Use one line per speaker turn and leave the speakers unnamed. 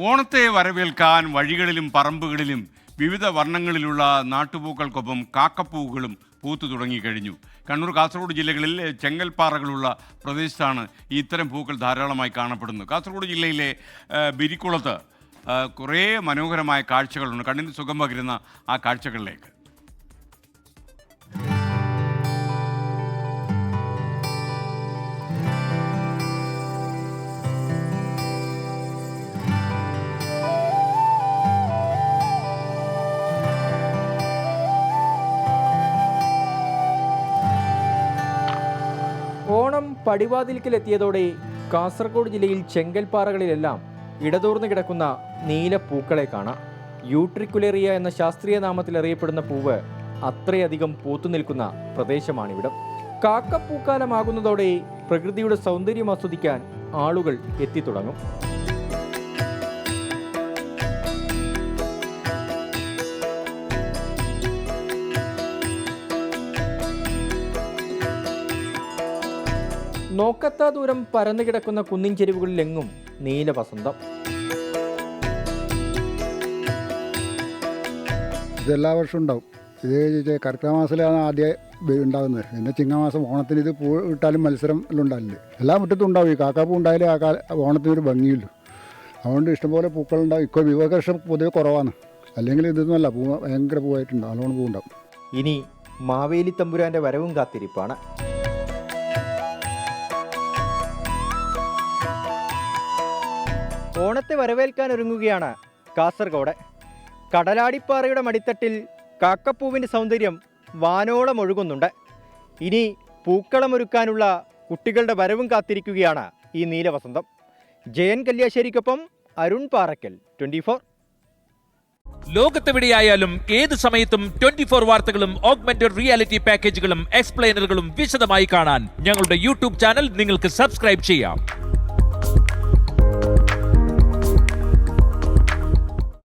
ഓണത്തെ വരവേൽക്കാൻ വഴികളിലും പറമ്പുകളിലും വിവിധ വർണ്ണങ്ങളിലുള്ള നാട്ടുപൂക്കൾക്കൊപ്പം കാക്കപ്പൂക്കളും പൂത്തു തുടങ്ങിക്കഴിഞ്ഞു. കണ്ണൂർ, കാസർഗോഡ് ജില്ലകളിൽ ചെങ്കൽപ്പാറകളുള്ള പ്രദേശത്താണ് ഇത്തരം പൂക്കൾ ധാരാളമായി കാണപ്പെടുന്നത്. കാസർഗോഡ് ജില്ലയിലെ ബിരിക്കുളത്ത് കുറേ മനോഹരമായ കാഴ്ചകളുണ്ട്. കണ്ണിന് സുഖം പകരുന്ന ആ കാഴ്ചകളിലേക്ക്.
ഓണം പടിവാതിൽക്കിലെത്തിയതോടെ കാസർഗോഡ് ജില്ലയിൽ ചെങ്കൽപ്പാറകളിലെല്ലാം ഇടതൂർന്നു കിടക്കുന്ന നീലപ്പൂക്കളെ കാണാം. യൂട്രിക്കുലേറിയ എന്ന ശാസ്ത്രീയ നാമത്തിൽ അറിയപ്പെടുന്ന പൂവ് അത്രയധികം പൂത്തു നിൽക്കുന്ന പ്രദേശമാണിവിടം. കാക്കപ്പൂക്കാലമാകുന്നതോടെ പ്രകൃതിയുടെ സൗന്ദര്യം ആസ്വദിക്കാൻ ആളുകൾ എത്തിത്തുടങ്ങും. നോക്കത്താ ദൂരം പരന്നു കിടക്കുന്ന കുന്നിൻ ചെരുവുകളിലെങ്ങും നീലവസന്തം.
ഇതെല്ലാ വർഷവും ഉണ്ടാവും. ഇത് കർക്കിടക മാസത്തിലാണ് ആദ്യം ഉണ്ടാകുന്നത്. പിന്നെ ചിങ്ങമാസം ഓണത്തിന് ഇത് പൂ ഇട്ടാലും മത്സരം എല്ലാം ഉണ്ടാവില്ലേ. എല്ലാ മുറ്റത്തും ഉണ്ടാവും. ഈ കാക്കാപ്പൂ ഉണ്ടായാലും ഓണത്തിനൊരു ഭംഗിയുള്ളൂ. അതുകൊണ്ട് ഇഷ്ടംപോലെ പൂക്കളുണ്ടാവും. ഇപ്പോൾ വിവകർഷം പൊതുവെ കുറവാണ്. അല്ലെങ്കിൽ ഇതൊന്നുമല്ല, പൂ ഭയങ്കര പൂവായിട്ടുണ്ട്. നല്ലോണം പൂവുണ്ടാവും.
ഇനി മാവേലി തമ്പുരാന്റെ വരവും കാത്തിരിപ്പാണ്. ഓണത്തെ വരവേൽക്കാൻ ഒരുങ്ങുകയാണ് കാസർഗോഡ്. കടലാടിപ്പാറയുടെ മടിത്തട്ടിൽ കാക്കപ്പൂവിൻ്റെ സൗന്ദര്യം വാനോളം ഒഴുകുന്നുണ്ട്. ഇനി പൂക്കളമൊരുക്കാനുള്ള കുട്ടികളുടെ വരവും കാത്തിരിക്കുകയാണ് ഈ നീലവസന്തം. ജയൻ കല്യാശ്ശേരിക്കൊപ്പം അരുൺ പാറക്കൽ, 24.
ലോകത്തെവിടെയായാലും ഏത് സമയത്തും 24 വാർത്തകളും ഓഗ്മെന്റഡ് റിയാലിറ്റി പാക്കേജുകളും എക്സ്പ്ലെയിനറുകളും വിശദമായി കാണാൻ ഞങ്ങളുടെ യൂട്യൂബ് ചാനൽ നിങ്ങൾക്ക് സബ്സ്ക്രൈബ് ചെയ്യാം.